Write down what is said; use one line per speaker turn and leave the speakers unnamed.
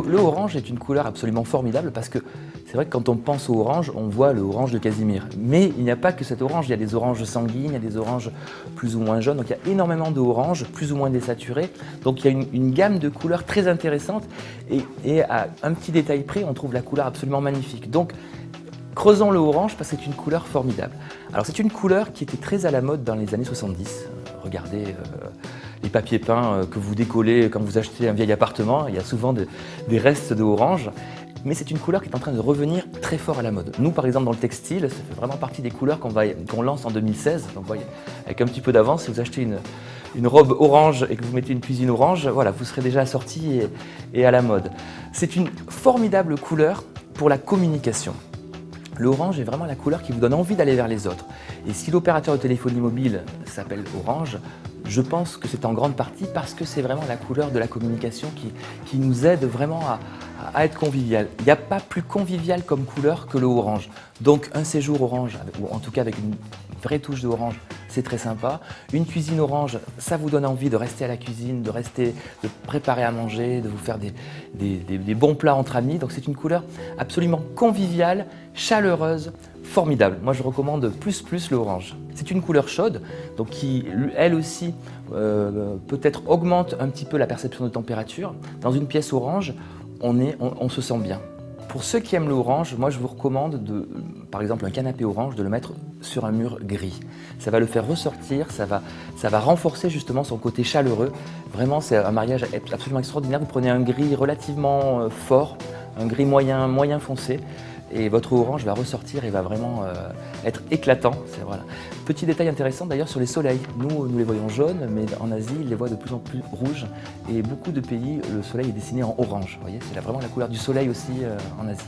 Le orange est une couleur absolument formidable parce que c'est vrai que quand on pense au orange, on voit le orange de Casimir. Mais il n'y a pas que cet orange, il y a des oranges sanguines, il y a des oranges plus ou moins jaunes, donc il y a énormément d'oranges, plus ou moins désaturés. Donc il y a une gamme de couleurs très intéressante et à un petit détail près, on trouve la couleur absolument magnifique. Donc creusons le orange parce que c'est une couleur formidable. Alors c'est une couleur qui était très à la mode dans les années 70. Regardez les papiers peints que vous décollez quand vous achetez un vieil appartement, il y a souvent des restes de orange. Mais c'est une couleur qui est en train de revenir très fort à la mode. Nous, par exemple, dans le textile, ça fait vraiment partie des couleurs qu'on lance en 2016. Donc, vous voyez, avec un petit peu d'avance, si vous achetez une robe orange et que vous mettez une cuisine orange, voilà, vous serez déjà assorti et à la mode. C'est une formidable couleur pour la communication. L'orange est vraiment la couleur qui vous donne envie d'aller vers les autres. Et si l'opérateur de téléphonie mobile s'appelle Orange, je pense que c'est en grande partie parce que c'est vraiment la couleur de la communication qui nous aide vraiment à être convivial. Il n'y a pas plus convivial comme couleur que le orange. Donc un séjour orange, ou en tout cas avec une vraie touche d'orange, c'est très sympa. Une cuisine orange, ça vous donne envie de rester à la cuisine, de préparer à manger, de vous faire des bons plats entre amis. Donc c'est une couleur absolument conviviale, chaleureuse, formidable. Moi je recommande plus l'orange. C'est une couleur chaude, donc qui elle aussi peut-être augmente un petit peu la perception de température. Dans une pièce orange, on se sent bien. Pour ceux qui aiment l'orange, moi je vous recommande, par exemple un canapé orange, de le mettre sur un mur gris. Ça va le faire ressortir, ça va renforcer justement son côté chaleureux. Vraiment c'est un mariage absolument extraordinaire. Vous prenez un gris relativement fort, un gris moyen foncé, et votre orange va ressortir et va vraiment être éclatant. Voilà. Petit détail intéressant d'ailleurs sur les soleils. Nous les voyons jaunes, mais en Asie, ils les voient de plus en plus rouges. Et beaucoup de pays, le soleil est dessiné en orange. Vous voyez, c'est vraiment la couleur du soleil aussi en Asie.